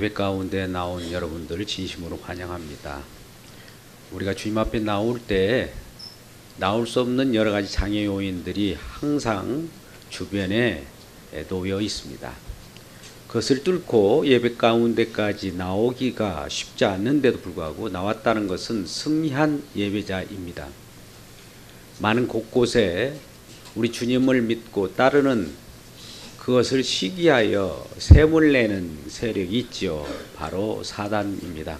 예배 가운데 나온 여러분들을 진심으로 환영합니다. 우리가 주님 앞에 나올 때 나올 수 없는 여러 가지 장애 요인들이 항상 주변에 놓여 있습니다. 그것을 뚫고 예배 가운데까지 나오기가 쉽지 않는데도 불구하고 나왔다는 것은 승리한 예배자입니다. 많은 곳곳에 우리 주님을 믿고 따르는 그것을 시기하여 셈을 내는 세력이 있지요. 바로 사단입니다.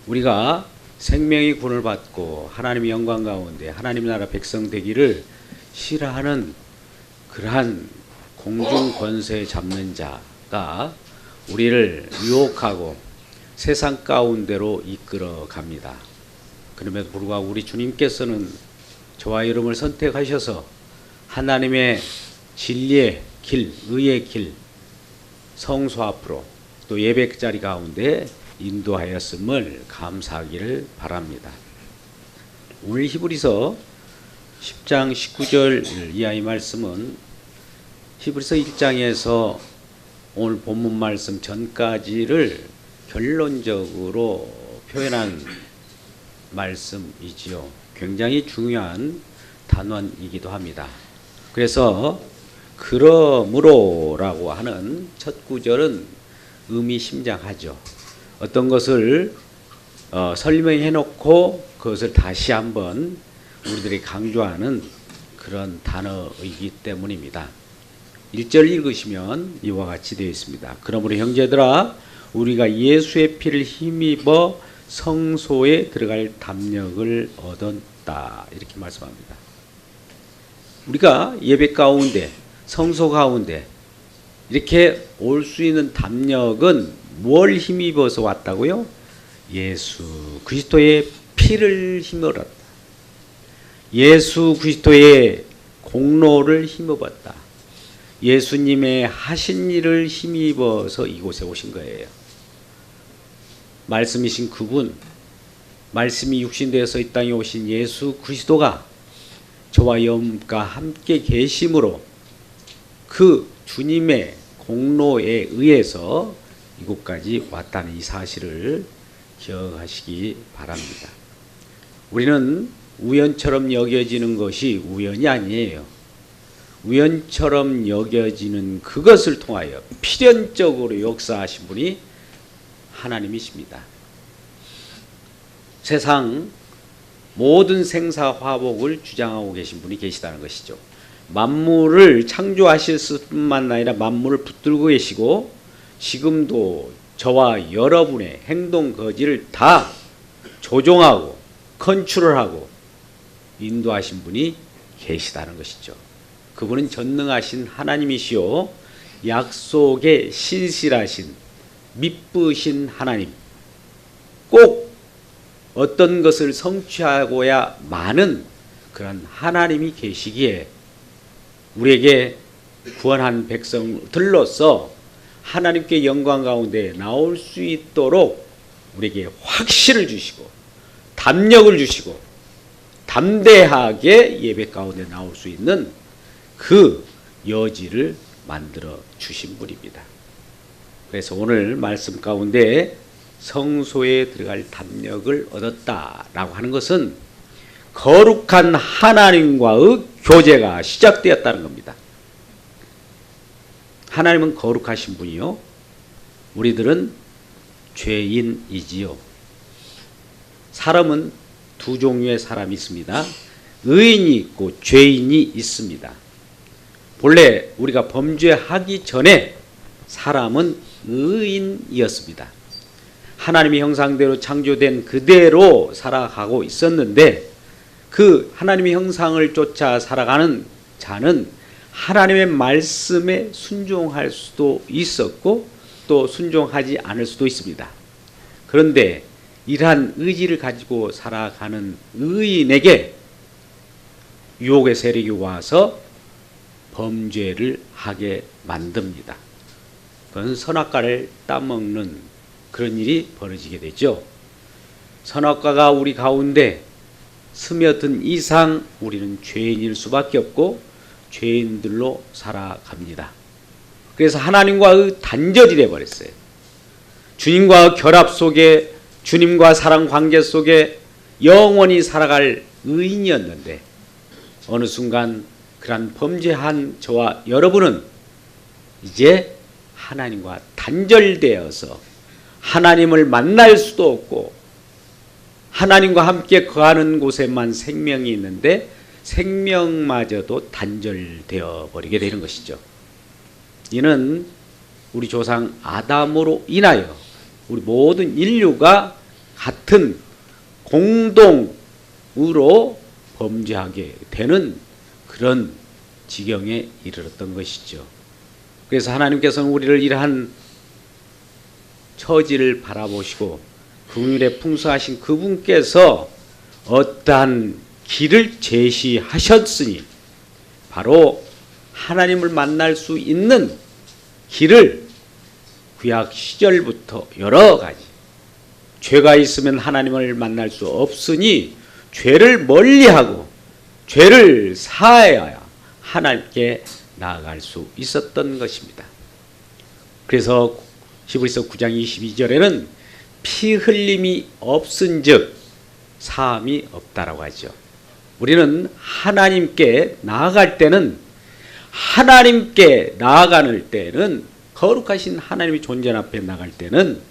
우리가 생명의 구원을 받고 하나님의 영광 가운데 하나님 나라 백성 되기를 싫어하는 그러한 공중 권세 잡는 자가 우리를 유혹하고 세상 가운데로 이끌어 갑니다. 그럼에도 불구하고 우리 주님께서는 저와 여러분을 선택하셔서 하나님의 진리의 길, 의의 길, 성소 앞으로 또 예배 자리 가운데 인도하였음을 감사하기를 바랍니다. 오늘 히브리서 10장 19절 이하의 말씀은 히브리서 1장에서 오늘 본문 말씀 전까지를 결론적으로 표현한 말씀이지요. 굉장히 중요한 단원이기도 합니다. 그래서 그러므로라고 하는 첫 구절은 의미심장하죠. 어떤 것을 설명해 놓고 그것을 다시 한번 우리들이 강조하는 그런 단어이기 때문입니다. 1절 읽으시면 이와 같이 되어 있습니다. 그러므로 형제들아 우리가 예수의 피를 힘입어 성소에 들어갈 담력을 얻었다. 이렇게 말씀합니다. 우리가 예배 가운데 성소 가운데 이렇게 올 수 있는 담력은 뭘 힘입어서 왔다고요? 예수 그리스도의 피를 힘입었다. 예수 그리스도의 공로를 힘입었다. 예수님의 하신 일을 힘입어서 이곳에 오신 거예요. 말씀이신 그분, 말씀이 육신되어서 이 땅에 오신 예수 그리스도가 저와 여러분과 함께 계심으로 그 주님의 공로에 의해서 이곳까지 왔다는 이 사실을 기억하시기 바랍니다. 우리는 우연처럼 여겨지는 것이 우연이 아니에요. 우연처럼 여겨지는 그것을 통하여 필연적으로 역사하신 분이 하나님이십니다. 세상 모든 생사화복을 주장하고 계신 분이 계시다는 것이죠. 만물을 창조하실 뿐만 아니라 만물을 붙들고 계시고 지금도 저와 여러분의 행동 거지를 다 조종하고 컨트롤하고 인도하신 분이 계시다는 것이죠. 그분은 전능하신 하나님이시요 약속에 신실하신 미쁘신 하나님, 꼭 어떤 것을 성취하고야 마는 그런 하나님이 계시기에 우리에게 구원한 백성들로서 하나님께 영광 가운데 나올 수 있도록 우리에게 확신을 주시고 담력을 주시고 담대하게 예배 가운데 나올 수 있는 그 여지를 만들어 주신 분입니다. 그래서 오늘 말씀 가운데 성소에 들어갈 담력을 얻었다라고 하는 것은 거룩한 하나님과의 교제가 시작되었다는 겁니다. 하나님은 거룩하신 분이요. 우리들은 죄인이지요. 사람은 두 종류의 사람이 있습니다. 의인이 있고 죄인이 있습니다. 본래 우리가 범죄하기 전에 사람은 의인이었습니다. 하나님의 형상대로 창조된 그대로 살아가고 있었는데 그 하나님의 형상을 쫓아 살아가는 자는 하나님의 말씀에 순종할 수도 있었고 또 순종하지 않을 수도 있습니다. 그런데 이러한 의지를 가지고 살아가는 의인에게 유혹의 세력이 와서 범죄를 하게 만듭니다. 그건 선악과를 따먹는 그런 일이 벌어지게 되죠. 선악과가 우리 가운데 스며든 이상 우리는 죄인일 수밖에 없고 죄인들로 살아갑니다. 그래서 하나님과의 단절이 되어버렸어요. 주님과 결합 속에, 주님과 사랑 관계 속에 영원히 살아갈 의인이었는데 어느 순간 그런 범죄한 저와 여러분은 이제 하나님과 단절되어서 하나님을 만날 수도 없고 하나님과 함께 거하는 곳에만 생명이 있는데 생명마저도 단절되어 버리게 되는 것이죠. 이는 우리 조상 아담으로 인하여 우리 모든 인류가 같은 공동으로 범죄하게 되는 그런 지경에 이르렀던 것이죠. 그래서 하나님께서는 우리를 이러한 처지를 바라보시고 긍휼에 풍성하신 그분께서 어떠한 길을 제시하셨으니 바로 하나님을 만날 수 있는 길을 구약 시절부터 여러 가지 죄가 있으면 하나님을 만날 수 없으니 죄를 멀리하고 죄를 사하여야 하나님께 나아갈 수 있었던 것입니다. 그래서 히브리서 9장 22절에는 피 흘림이 없은즉 사함이 없다라고 하죠. 우리는 하나님께 나아갈 때는 거룩하신 하나님의 존재 앞에 나갈 때는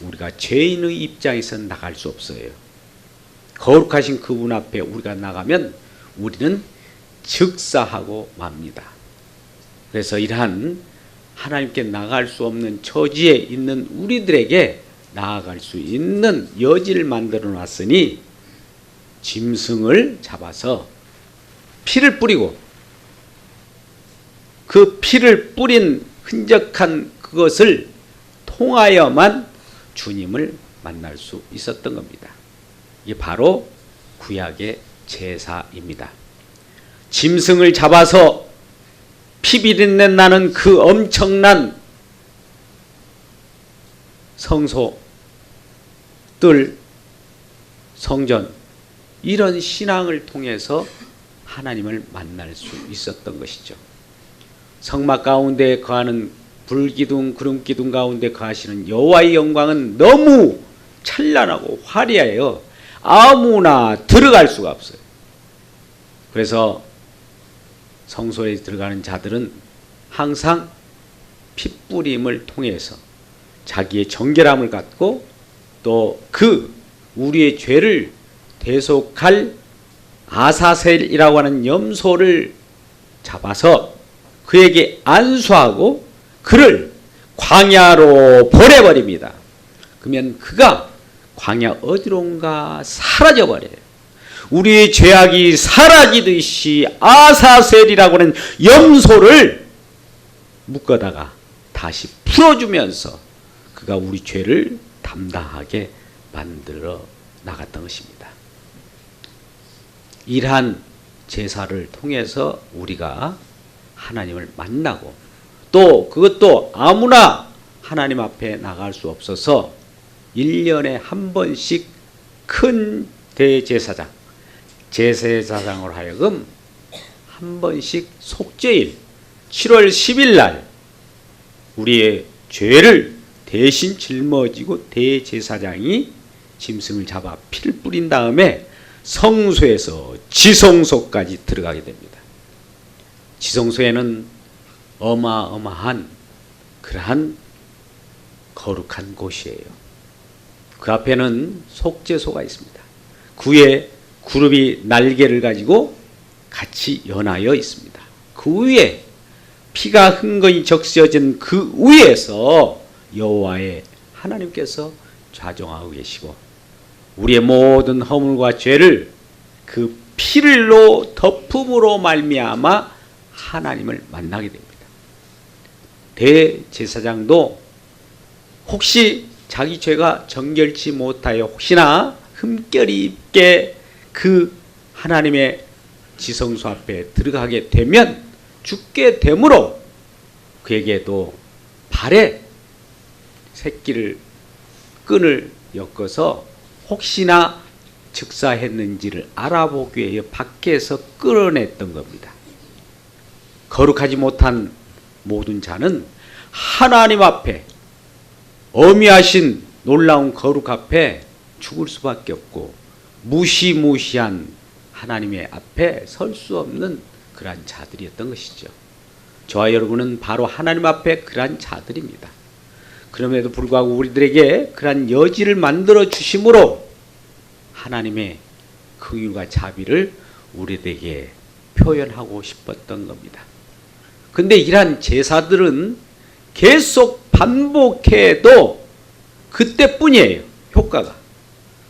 우리가 죄인의 입장에서 나갈 수 없어요. 거룩하신 그분 앞에 우리가 나가면 우리는 즉사하고 맙니다. 그래서 이러한 하나님께 나갈 수 없는 처지에 있는 우리들에게 나아갈 수 있는 여지를 만들어 놨으니 짐승을 잡아서 피를 뿌리고 그 피를 뿌린 흔적한 그것을 통하여만 주님을 만날 수 있었던 겁니다. 이게 바로 구약의 제사입니다. 짐승을 잡아서 피 비린내 나는 그 엄청난 성소, 뜰, 성전 이런 신앙을 통해서 하나님을 만날 수 있었던 것이죠. 성막 가운데 거하는 불기둥, 구름기둥 가운데 거하시는 여호와의 영광은 너무 찬란하고 화려해요. 아무나 들어갈 수가 없어요. 그래서 성소에 들어가는 자들은 항상 핏뿌림을 통해서 자기의 정결함을 갖고 또 우리의 죄를 대속할 아사셀이라고 하는 염소를 잡아서 그에게 안수하고 그를 광야로 보내버립니다. 그러면 그가 광야 어디론가 사라져버려요. 우리의 죄악이 사라지듯이 아사셀이라고 하는 염소를 묶어다가 다시 풀어주면서 그가 우리 죄를 담당하게 만들어 나갔던 것입니다. 이러한 제사를 통해서 우리가 하나님을 만나고 또 그것도 아무나 하나님 앞에 나갈 수 없어서 1년에 한 번씩 큰 대제사장, 제사장으로 하여금 한 번씩 속죄일 7월 10일 날 우리의 죄를 대신 짊어지고 대제사장이 짐승을 잡아 피를 뿌린 다음에 성소에서 지성소까지 들어가게 됩니다. 지성소에는 어마어마한 그러한 거룩한 곳이에요. 그 앞에는 속죄소가 있습니다. 그 위에 구름이 날개를 가지고 같이 연하여 있습니다. 그 위에 피가 흥건히 적셔진 그 위에서 여호와의 하나님께서 좌정하고 계시고 우리의 모든 허물과 죄를 그 피를로 덮음으로 말미암아 하나님을 만나게 됩니다. 대제사장도 혹시 자기 죄가 정결치 못하여 혹시나 흠결이 있게 그 하나님의 지성소 앞에 들어가게 되면 죽게 되므로 그에게도 발에 새끼를 끈을 엮어서 혹시나 즉사했는지를 알아보기 위해 밖에서 끌어냈던 겁니다. 거룩하지 못한 모든 자는 하나님 앞에 어미하신 놀라운 거룩 앞에 죽을 수밖에 없고 무시무시한 하나님의 앞에 설 수 없는 그러한 자들이었던 것이죠. 저와 여러분은 바로 하나님 앞에 그러한 자들입니다. 그럼에도 불구하고 우리들에게 그러한 여지를 만들어 주심으로 하나님의 긍휼과 자비를 우리에게 표현하고 싶었던 겁니다. 근데 이러한 제사들은 계속 반복해도 그때뿐이에요, 효과가.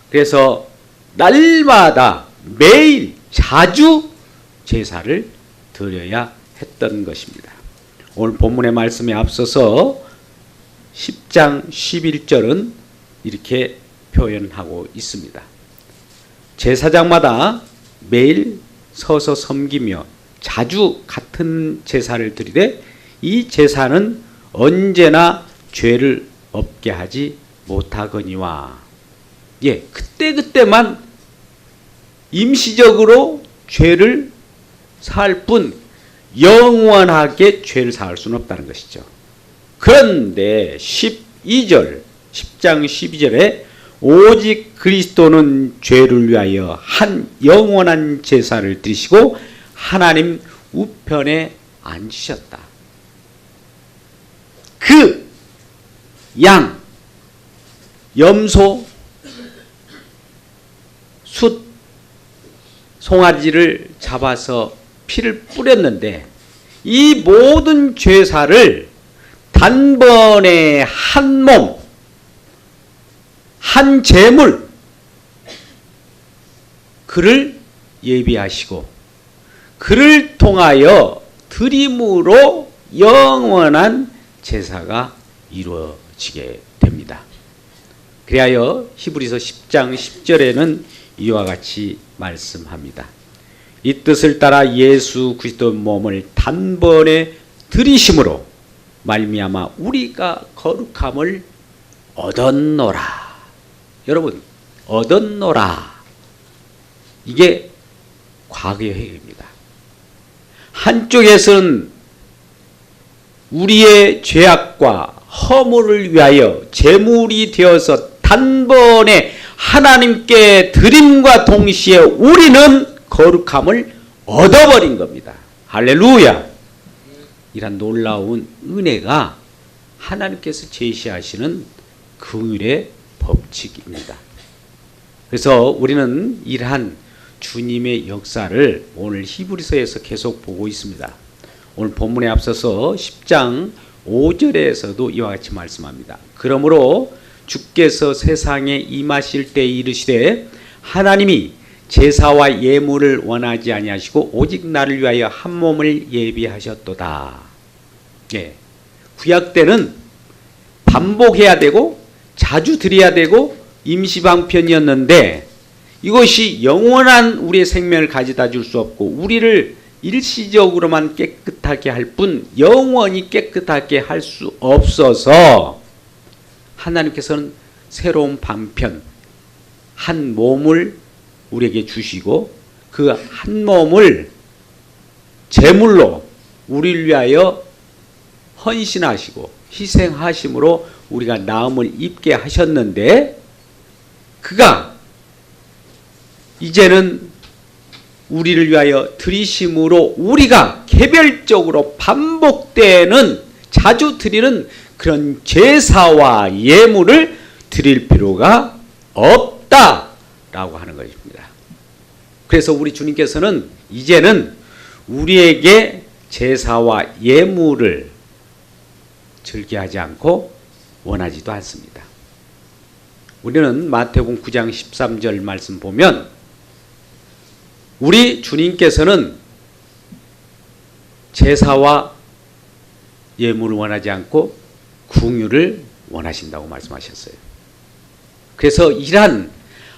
그래서 날마다 매일 자주 제사를 드려야 했던 것입니다. 오늘 본문의 말씀에 앞서서 10장 11절은 이렇게 표현하고 있습니다. 제사장마다 매일 서서 섬기며 자주 같은 제사를 드리되 이 제사는 언제나 죄를 없게 하지 못하거니와. 그때그때만 임시적으로 죄를 사할 뿐 영원하게 죄를 사할 수는 없다는 것이죠. 그런데 10장 12절에 오직 그리스도는 죄를 위하여 한 영원한 제사를 드리시고 하나님 우편에 앉으셨다. 그 양, 염소, 숫, 송아지를 잡아서 피를 뿌렸는데 이 모든 죄사를 단번에 한 몸, 한 제물, 그를 예비하시고 그를 통하여 드림으로 영원한 제사가 이루어지게 됩니다. 그리하여 히브리서 10장 10절에는 이와 같이 말씀합니다. 이 뜻을 따라 예수 그리스도의 몸을 단번에 들이심으로 말미암아 우리가 거룩함을 얻었노라. 여러분, 얻었노라. 이게 과거의 회개입니다. 한쪽에서는 우리의 죄악과 허물을 위하여 제물이 되어서 단번에 하나님께 드림과 동시에 우리는 거룩함을 얻어버린 겁니다. 할렐루야! 이런 놀라운 은혜가 하나님께서 제시하시는 긍휼의 법칙입니다. 그래서 우리는 이러한 주님의 역사를 오늘 히브리서에서 계속 보고 있습니다. 오늘 본문에 앞서서 10장 5절에서도 이와 같이 말씀합니다. 그러므로 주께서 세상에 임하실 때 이르시되 하나님이 제사와 예물을 원하지 아니하시고 오직 나를 위하여 한 몸을 예비하셨도다. 구약 때는 반복해야 되고 자주 드려야 되고 임시방편이었는데 이것이 영원한 우리의 생명을 가져다 줄 수 없고 우리를 일시적으로만 깨끗하게 할 뿐 영원히 깨끗하게 할 수 없어서 하나님께서는 새로운 방편, 한 몸을 우리에게 주시고 그 한 몸을 제물로 우리를 위하여 헌신하시고 희생하심으로 우리가 나음을 입게 하셨는데 그가 이제는 우리를 위하여 드리심으로 우리가 개별적으로 반복되는 자주 드리는 그런 제사와 예물을 드릴 필요가 없다라고 하는 것입니다. 그래서 우리 주님께서는 이제는 우리에게 제사와 예물을 즐겨하지 않고 원하지도 않습니다. 우리는 마태복음 9장 13절 말씀 보면 우리 주님께서는 제사와 예물을 원하지 않고 긍휼을 원하신다고 말씀하셨어요. 그래서 이러한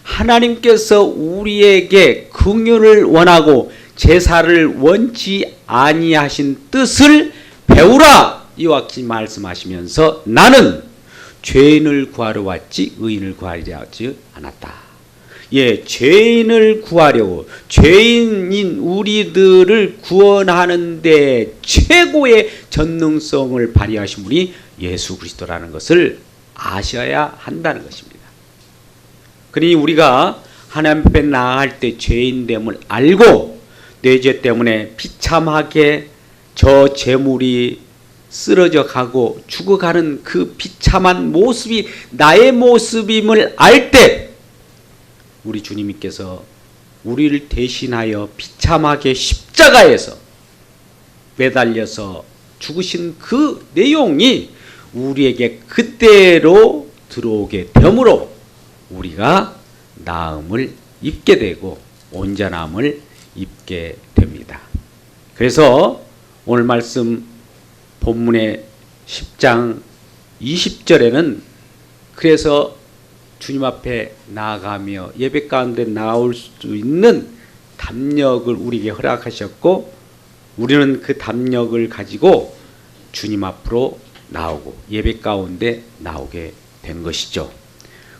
하나님께서 우리에게 긍휼을 원하고 제사를 원치 아니하신 뜻을 배우라 이와 같이 말씀하시면서 나는 죄인을 구하러 왔지 의인을 구하려 하지 않았다. 죄인을 구하려고 죄인인 우리들을 구원하는 데 최고의 전능성을 발휘하신 분이 예수 그리스도라는 것을 아셔야 한다는 것입니다. 그러니 우리가 하나님 앞에 나아갈 때 죄인됨을 알고 내 죄 때문에 비참하게 저 재물이 쓰러져 가고 죽어가는 그 비참한 모습이 나의 모습임을 알 때 우리 주님께서 우리를 대신하여 비참하게 십자가에서 매달려서 죽으신 그 내용이 우리에게 그대로 들어오게 되므로 우리가 나음을 입게 되고 온전함을 입게 됩니다. 그래서 오늘 말씀 본문의 10장 20절에는 그래서 주님 앞에 나아가며 예배 가운데 나올 수 있는 담력을 우리에게 허락하셨고 우리는 그 담력을 가지고 주님 앞으로 나오고 예배 가운데 나오게 된 것이죠.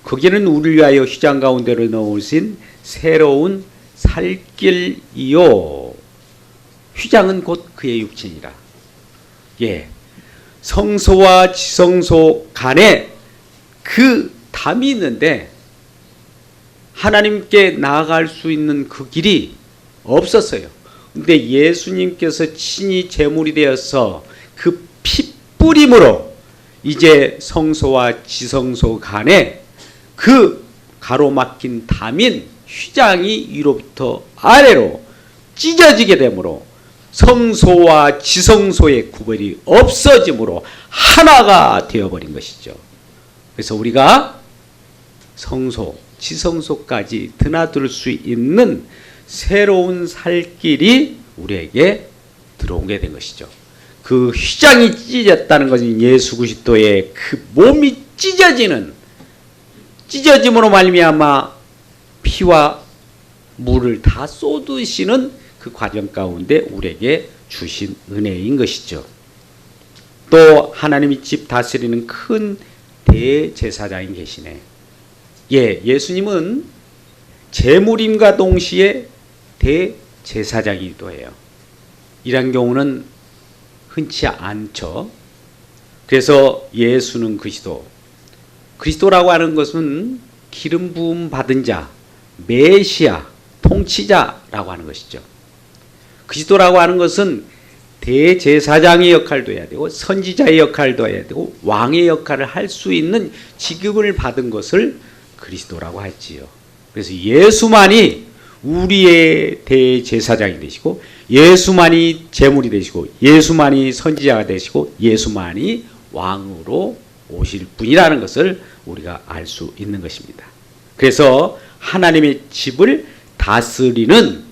거기는 우리를 위하여 휘장 가운데로 넣으신 새로운 살길이요. 휘장은 곧 그의 육체니라. 예, 성소와 지성소 간에 그 담이 있는데 하나님께 나아갈 수 있는 그 길이 없었어요. 근데 예수님께서 친히 제물이 되어서 그 핏뿌림으로 이제 성소와 지성소 간에 그 가로막힌 담인 휘장이 위로부터 아래로 찢어지게 되므로 성소와 지성소의 구별이 없어지므로 하나가 되어버린 것이죠. 그래서 우리가 성소, 지성소까지 드나들 수 있는 새로운 살길이 우리에게 들어오게 된 것이죠. 그 휘장이 찢어졌다는 것은 예수 그리스도의 그 몸이 찢어짐으로 말미암아 피와 물을 다 쏟으시는 그 과정 가운데 우리에게 주신 은혜인 것이죠. 또 하나님이 집 다스리는 큰 대제사장이 계시네. 예, 예수님은 제물임과 동시에 대제사장이기도 해요. 이런 경우는 흔치 않죠. 그래서 예수는 그리스도라고 하는 것은 기름 부음 받은 자, 메시아, 통치자라고 하는 것이죠. 그리스도라고 하는 것은 대제사장의 역할도 해야 되고 선지자의 역할도 해야 되고 왕의 역할을 할 수 있는 직급을 받은 것을 그리스도라고 했지요. 그래서 예수만이 우리의 대제사장이 되시고 예수만이 제물이 되시고 예수만이 선지자가 되시고 예수만이 왕으로 오실 분이라는 것을 우리가 알 수 있는 것입니다. 그래서 하나님의 집을 다스리는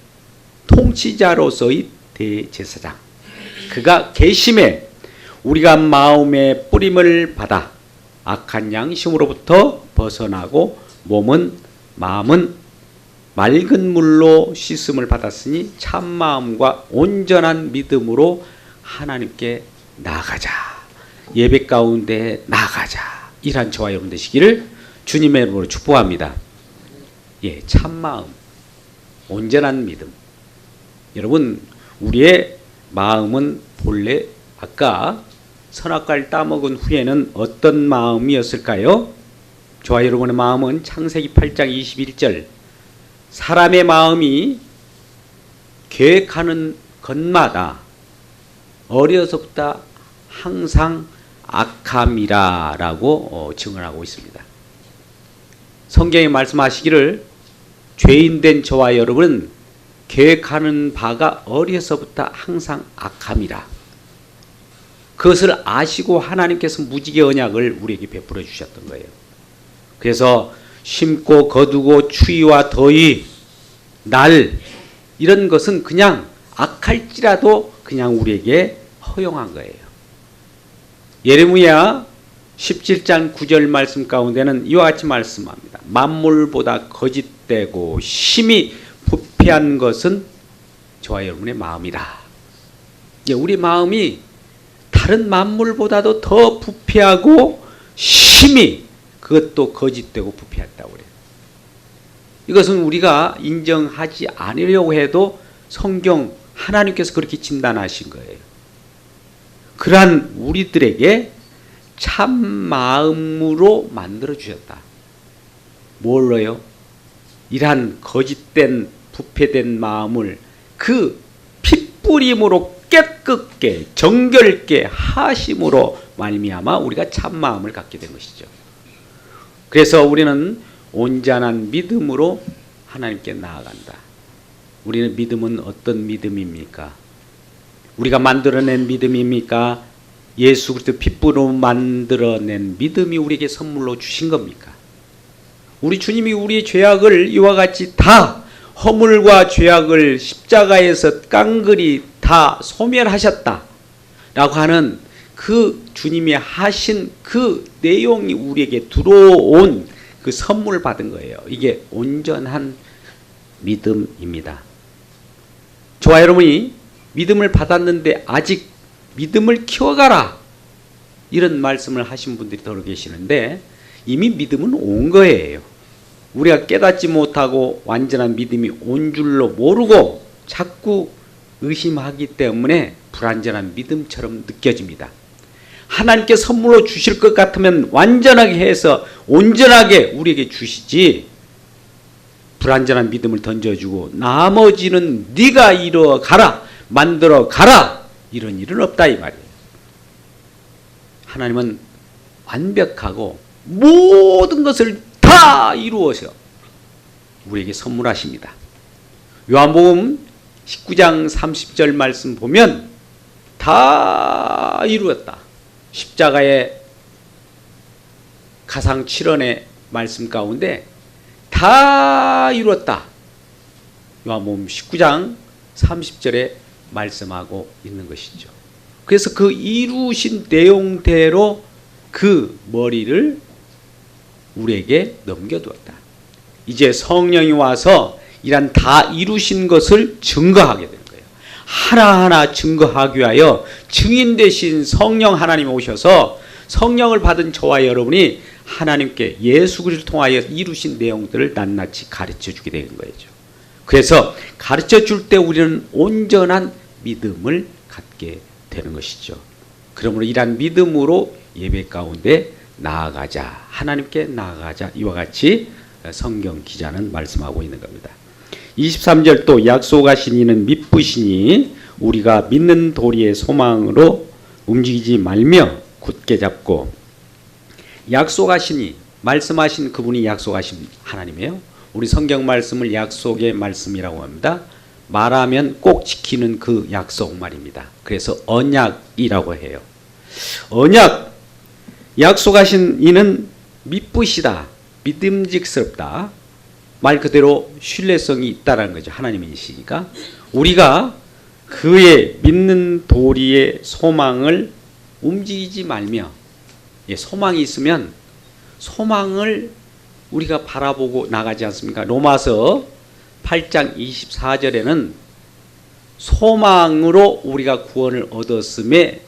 통치자로서의 대제사장, 그가 계심에 우리가 마음의 뿌림을 받아 악한 양심으로부터 벗어나고 마음은 맑은 물로 씻음을 받았으니 참마음과 온전한 믿음으로 하나님께 나아가자. 예배 가운데 나아가자. 이러한 저와 여러분 되시기를 주님의 이름으로 축복합니다. 예, 참마음, 온전한 믿음. 여러분, 우리의 마음은 본래 아까 선악과를 따먹은 후에는 어떤 마음이었을까요? 저와 여러분의 마음은 창세기 8장 21절 사람의 마음이 계획하는 것마다 어려서부터 항상 악함이라고 증언하고 있습니다. 성경에 말씀하시기를 죄인된 저와 여러분은 계획하는 바가 어려서부터 항상 악함이라. 그것을 아시고 하나님께서 무지개 언약을 우리에게 베풀어 주셨던 거예요. 그래서 심고 거두고 추위와 더위, 날 이런 것은 그냥 악할지라도 그냥 우리에게 허용한 거예요. 예레미야 17장 9절 말씀 가운데는 이와 같이 말씀합니다. 만물보다 거짓되고 심히 부패한 것은 저와 여러분의 마음이다. 우리 마음이 다른 만물보다도 더 부패하고 심히 그것도 거짓되고 부패했다고 그래요. 이것은 우리가 인정하지 않으려고 해도 성경 하나님께서 그렇게 진단하신 거예요. 그러한 우리들에게 참 마음으로 만들어 주셨다. 뭘로요? 이러한 거짓된 부패된 마음을 그 핏부림으로 깨끗게 정결케 하심으로 말미암아 우리가 참 마음을 갖게 된 것이죠. 그래서 우리는 온전한 믿음으로 하나님께 나아간다. 우리는 믿음은 어떤 믿음입니까? 우리가 만들어낸 믿음입니까? 예수 그리스도 핏부로 만들어낸 믿음이 우리에게 선물로 주신 겁니까? 우리 주님이 우리의 죄악을 이와 같이 다 허물과 죄악을 십자가에서 깡그리 다 소멸하셨다 라고 하는 그 주님이 하신 그 내용이 우리에게 들어온 그 선물을 받은 거예요. 이게 온전한 믿음입니다. 저와 여러분이 믿음을 받았는데 아직 믿음을 키워가라 이런 말씀을 하신 분들이 더 계시는데 이미 믿음은 온 거예요. 우리가 깨닫지 못하고 완전한 믿음이 온 줄로 모르고 자꾸 의심하기 때문에 불완전한 믿음처럼 느껴집니다. 하나님께 선물로 주실 것 같으면 완전하게 해서 온전하게 우리에게 주시지 불완전한 믿음을 던져주고 나머지는 네가 이루어 가라 만들어 가라 이런 일은 없다 이 말이에요. 하나님은 완벽하고 모든 것을 다 이루어서 우리에게 선물하십니다. 요한복음 19장 30절 말씀 보면 다 이루었다. 십자가의 가상 7원의 말씀 가운데 다 이루었다. 요한복음 19장 30절에 말씀하고 있는 것이죠. 그래서 그 이루신 내용대로 그 머리를 우리에게 넘겨두었다. 이제 성령이 와서 이란 다 이루신 것을 증거하게 되는 거예요. 하나하나 증거하기 위하여 증인 되신 성령 하나님이 오셔서 성령을 받은 저와 여러분이 하나님께 예수 그리스도를 통하여 이루신 내용들을 낱낱이 가르쳐 주게 되는 거죠. 그래서 가르쳐 줄 때 우리는 온전한 믿음을 갖게 되는 것이죠. 그러므로 이러한 믿음으로 예배 가운데 나아가자. 하나님께 나아가자. 이와 같이 성경 기자는 말씀하고 있는 겁니다. 23절 또 약속하신 이는 미쁘시니 우리가 믿는 도리의 소망으로 움직이지 말며 굳게 잡고 약속하시니 말씀하신 그분이 약속하신 하나님이에요. 우리 성경 말씀을 약속의 말씀이라고 합니다. 말하면 꼭 지키는 그 약속 말입니다. 그래서 언약이라고 해요. 언약 약속하신 이는 미쁘시다. 믿음직스럽다. 말 그대로 신뢰성이 있다라는 거죠. 하나님이시니까 우리가 그의 믿는 도리의 소망을 움직이지 말며 소망이 있으면 소망을 우리가 바라보고 나가지 않습니까? 로마서 8장 24절에는 소망으로 우리가 구원을 얻었음에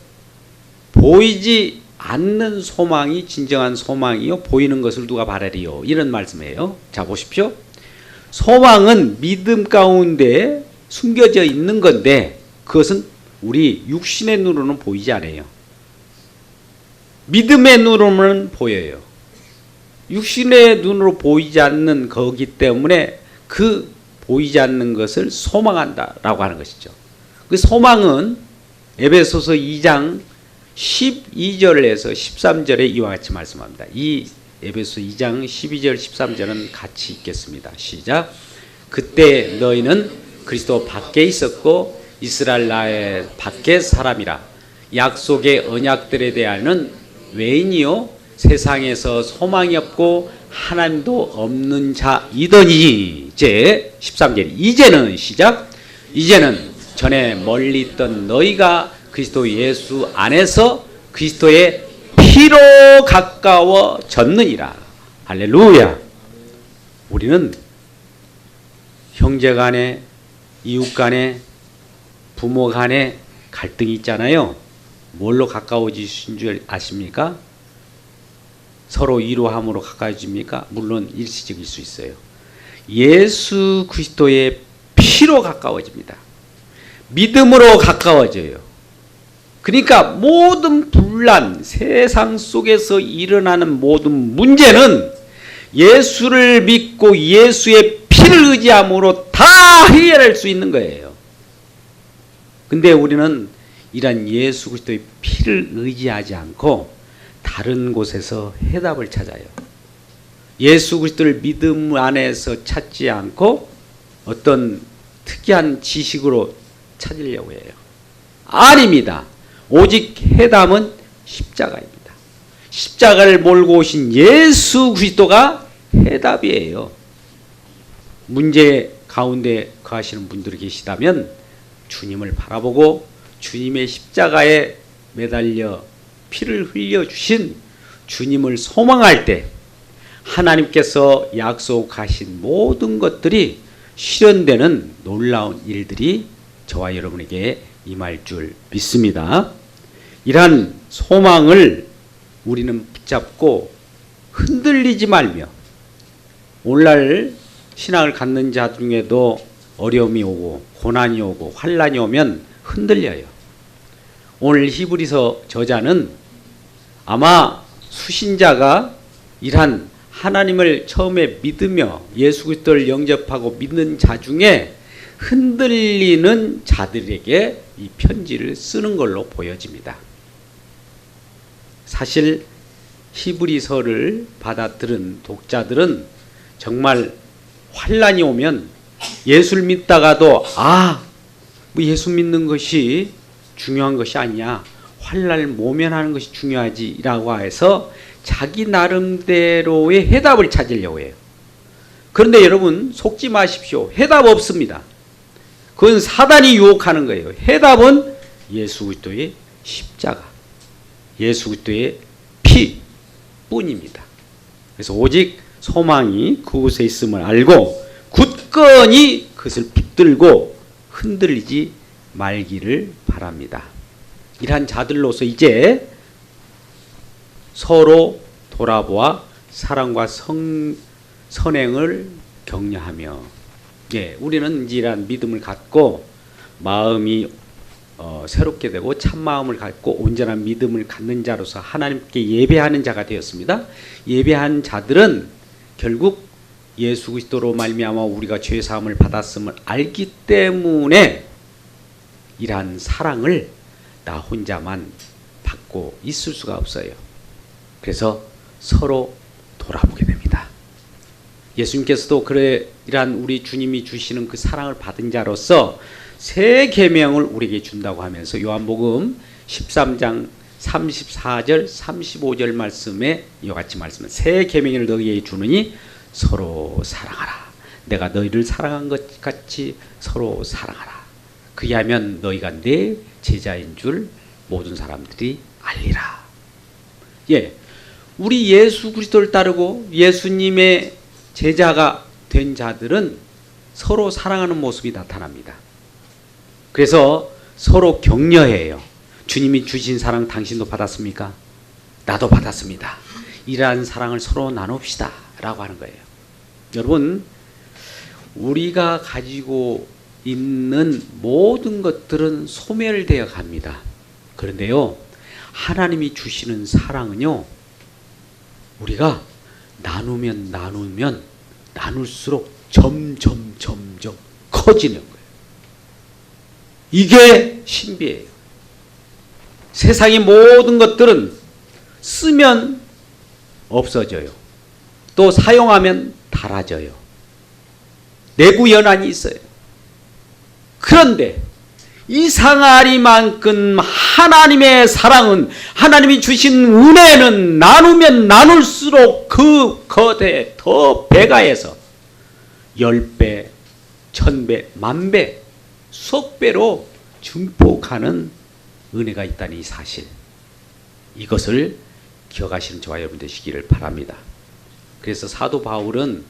보이지 않는 소망이 진정한 소망이요 보이는 것을 누가 바라리요 이런 말씀이에요. 자 보십시오. 소망은 믿음 가운데 숨겨져 있는 건데 그것은 우리 육신의 눈으로는 보이지 않아요. 믿음의 눈으로는 보여요. 육신의 눈으로 보이지 않는 거기 때문에 그 보이지 않는 것을 소망한다라고 하는 것이죠. 그 소망은 에베소서 2장 12절에서 13절에 이와 같이 말씀합니다. 이 에베소 2장 12절 13절은 같이 읽겠습니다. 시작. 그때 너희는 그리스도 밖에 있었고 이스라엘 나라의 밖에 사람이라 약속의 언약들에 대하여는 외인이요 세상에서 소망이 없고 하나님도 없는 자이더니 이제 13절 이제는 시작 이제는 전에 멀리 있던 너희가 그리스도 예수 안에서 그리스도의 피로 가까워졌느니라. 할렐루야. 우리는 형제 간에 이웃 간에 부모 간에 갈등이 있잖아요. 뭘로 가까워지신 줄 아십니까? 서로 위로함으로 가까워집니까? 물론 일시적일 수 있어요. 예수 그리스도의 피로 가까워집니다. 믿음으로 가까워져요. 그러니까 모든 분란, 세상 속에서 일어나는 모든 문제는 예수를 믿고 예수의 피를 의지함으로 다 해결할 수 있는 거예요. 근데 우리는 이런 예수 그리스도의 피를 의지하지 않고 다른 곳에서 해답을 찾아요. 예수 그리스도를 믿음 안에서 찾지 않고 어떤 특이한 지식으로 찾으려고 해요. 아닙니다. 오직 해답은 십자가입니다. 십자가를 몰고 오신 예수 그리스도가 해답이에요. 문제 가운데 거하시는 분들이 계시다면 주님을 바라보고 주님의 십자가에 매달려 피를 흘려주신 주님을 소망할 때 하나님께서 약속하신 모든 것들이 실현되는 놀라운 일들이 저와 여러분에게 임할 줄 믿습니다. 이러한 소망을 우리는 붙잡고 흔들리지 말며 오늘날 신앙을 갖는 자 중에도 어려움이 오고 고난이 오고 환난이 오면 흔들려요. 오늘 히브리서 저자는 아마 수신자가 이러한 하나님을 처음에 믿으며 예수 그리스도를 영접하고 믿는 자 중에 흔들리는 자들에게 이 편지를 쓰는 걸로 보여집니다. 사실 히브리서를 받아들은 독자들은 정말 환난이 오면 예수를 믿다가도 뭐 예수 믿는 것이 중요한 것이 아니야. 환난을 모면하는 것이 중요하지 라고 해서 자기 나름대로의 해답을 찾으려고 해요. 그런데 여러분 속지 마십시오. 해답 없습니다. 그건 사단이 유혹하는 거예요. 해답은 예수 그리스도의 십자가, 예수 그리스도의 피 뿐입니다. 그래서 오직 소망이 그곳에 있음을 알고 굳건히 그것을 붙들고 흔들리지 말기를 바랍니다. 이러한 자들로서 이제 서로 돌아보아 사랑과 선행을 격려하며 우리는 이러한 믿음을 갖고 마음이 새롭게 되고 참마음을 갖고 온전한 믿음을 갖는 자로서 하나님께 예배하는 자가 되었습니다. 예배한 자들은 결국 예수 그리스도로 말미암아 우리가 죄 사함을 받았음을 알기 때문에 이러한 사랑을 나 혼자만 받고 있을 수가 없어요. 그래서 서로 돌아보게 됩니다. 예수님께서도 이러한 우리 주님이 주시는 그 사랑을 받은 자로서 새 계명을 우리에게 준다고 하면서 요한복음 13장 34절 35절 말씀에 이와 같이 말씀은 새 계명을 너희에게 주느니 서로 사랑하라. 내가 너희를 사랑한 것 같이 서로 사랑하라. 그리하면 너희가 내 제자인 줄 모든 사람들이 알리라. 우리 예수 그리스도를 따르고 예수님의 제자가 된 자들은 서로 사랑하는 모습이 나타납니다. 그래서 서로 격려해요. 주님이 주신 사랑 당신도 받았습니까? 나도 받았습니다. 이러한 사랑을 서로 나눕시다 라고 하는 거예요. 여러분, 우리가 가지고 있는 모든 것들은 소멸되어 갑니다. 그런데요, 하나님이 주시는 사랑은요, 우리가 나누면 나눌수록 점점 커지는 거예요. 이게 신비예요. 세상의 모든 것들은 쓰면 없어져요. 또 사용하면 닳아져요. 내구 연한이 있어요. 그런데 이 상아리만큼 하나님의 사랑은, 하나님이 주신 은혜는 나누면 나눌수록 그 거대 더 배가해서 10배, 1000배, 10,000배, 수억 배로 증폭하는 은혜가 있다는 이 사실, 이것을 기억하시는 저와 여러분 되시기를 바랍니다. 그래서 사도 바울은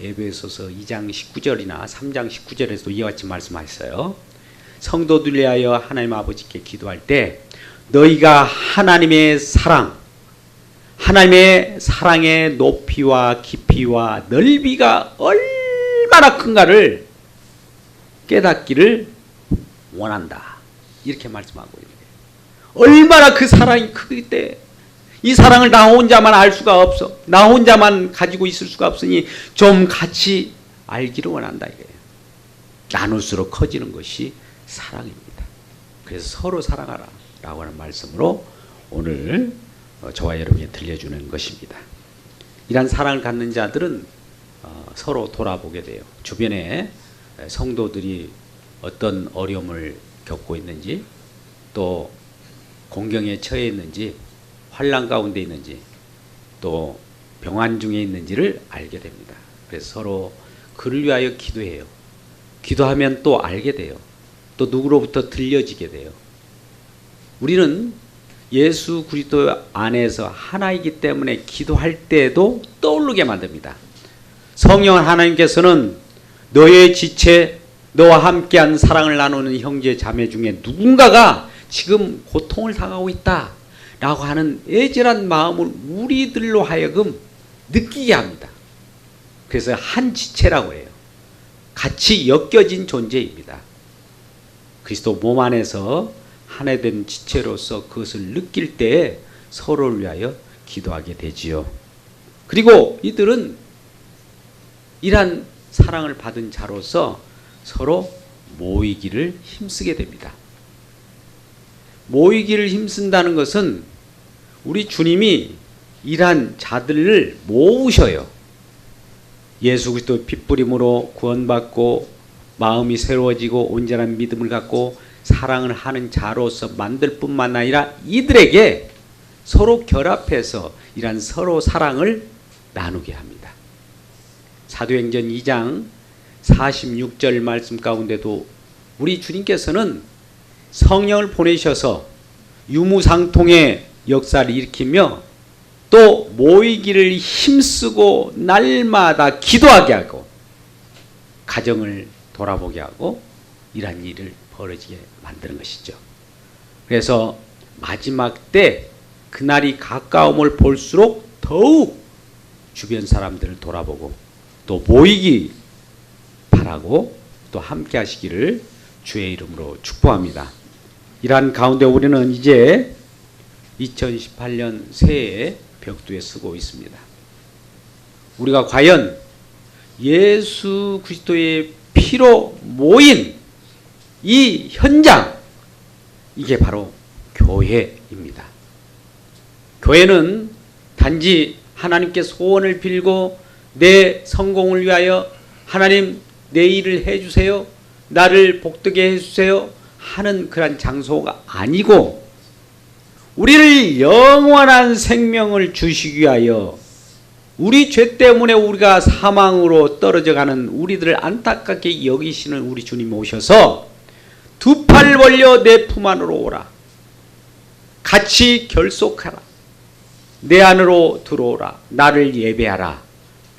에베소서 2장 19절이나 3장 19절에서 이와 같이 말씀하셨어요. 성도들 위하여 하나님 아버지께 기도할 때 너희가 하나님의 사랑의 높이와 깊이와 넓이가 얼마나 큰가를 깨닫기를 원한다. 이렇게 말씀하고 있는 거예요. 얼마나 그 사랑이 크기 때문에 이 사랑을 나 혼자만 알 수가 없어. 나 혼자만 가지고 있을 수가 없으니 좀 같이 알기를 원한다 이거예요. 나눌수록 커지는 것이 사랑입니다. 그래서 서로 사랑하라 라고 하는 말씀으로 오늘 저와 여러분이 들려주는 것입니다. 이런 사랑을 갖는 자들은 서로 돌아보게 돼요. 주변에 성도들이 어떤 어려움을 겪고 있는지, 또 공경에 처해 있는지, 환난 가운데 있는지, 또 병환 중에 있는지를 알게 됩니다. 그래서 서로 그를 위하여 기도해요. 기도하면 또 알게 돼요. 또 누구로부터 들려지게 돼요. 우리는 예수 그리스도 안에서 하나이기 때문에 기도할 때에도 떠오르게 만듭니다. 성령 하나님께서는 너의 지체, 너와 함께한 사랑을 나누는 형제 자매 중에 누군가가 지금 고통을 당하고 있다 라고 하는 애절한 마음을 우리들로 하여금 느끼게 합니다. 그래서 한 지체라고 해요. 같이 엮여진 존재입니다. 그리스도 몸 안에서 하나 된 지체로서 그것을 느낄 때 서로를 위하여 기도하게 되지요. 그리고 이들은 이러한 사랑을 받은 자로서 서로 모이기를 힘쓰게 됩니다. 모이기를 힘쓴다는 것은 우리 주님이 이러한 자들을 모으셔요. 예수 그리스도의 핏부림으로 구원받고 마음이 새로워지고 온전한 믿음을 갖고 사랑을 하는 자로서 만들 뿐만 아니라 이들에게 서로 결합해서 이러한 서로 사랑을 나누게 합니다. 사도행전 2장 46절 말씀 가운데도 우리 주님께서는 성령을 보내셔서 유무상통의 역사를 일으키며 또 모이기를 힘쓰고 날마다 기도하게 하고 가정을 돌아보게 하고 이러한 일을 벌어지게 만드는 것이죠. 그래서 마지막 때 그날이 가까움을 볼수록 더욱 주변 사람들을 돌아보고 또 모이기 바라고 또 함께 하시기를 주의 이름으로 축복합니다. 이러한 가운데 우리는 이제 2018년 새해 벽두에 서고 있습니다. 우리가 과연 예수 그리스도의 피로 모인 이 현장, 이게 바로 교회입니다. 교회는 단지 하나님께 소원을 빌고 내 성공을 위하여 하나님 내 일을 해주세요, 나를 복되게 해주세요 하는 그런 장소가 아니고 우리를 영원한 생명을 주시기 위하여 우리 죄 때문에 우리가 사망으로 떨어져가는 우리들을 안타깝게 여기시는 우리 주님 오셔서 두 팔 벌려 내 품 안으로 오라, 같이 결속하라, 내 안으로 들어오라, 나를 예배하라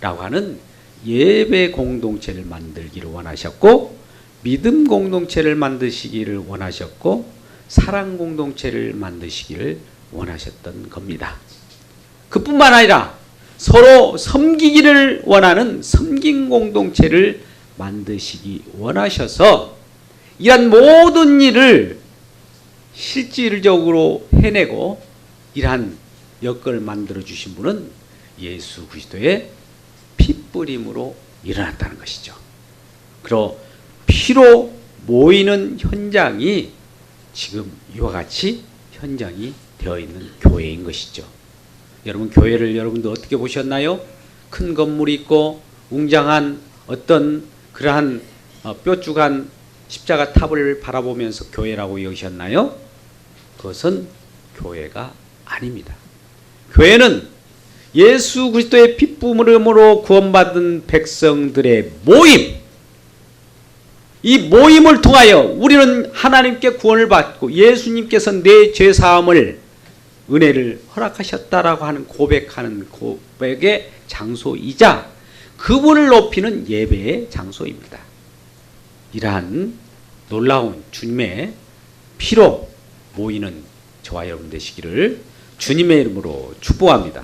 라고 하는 예배 공동체를 만들기를 원하셨고, 믿음 공동체를 만드시기를 원하셨고, 사랑 공동체를 만드시기를 원하셨던 겁니다. 그뿐만 아니라 서로 섬기기를 원하는 섬김 공동체를 만드시기 원하셔서 이러한 모든 일을 실질적으로 해내고 이러한 여건을 만들어 주신 분은 예수 그리스도의 핏부림으로 일어났다는 것이죠. 그리고 피로 모이는 현장이 지금 이와 같이 현장이 되어 있는 교회인 것이죠. 여러분, 교회를 여러분도 어떻게 보셨나요? 큰 건물이 있고 웅장한 어떤 그러한 뾰족한 십자가 탑을 바라보면서 교회라고 여기셨나요? 그것은 교회가 아닙니다. 교회는 예수 그리스도의 핏부림으로 구원받은 백성들의 모임, 이 모임을 통하여 우리는 하나님께 구원을 받고 예수님께서 내 죄사함을 은혜를 허락하셨다라고 하는 고백하는 고백의 장소이자 그분을 높이는 예배의 장소입니다. 이러한 놀라운 주님의 피로 모이는 저와 여러분 되시기를 주님의 이름으로 축복합니다.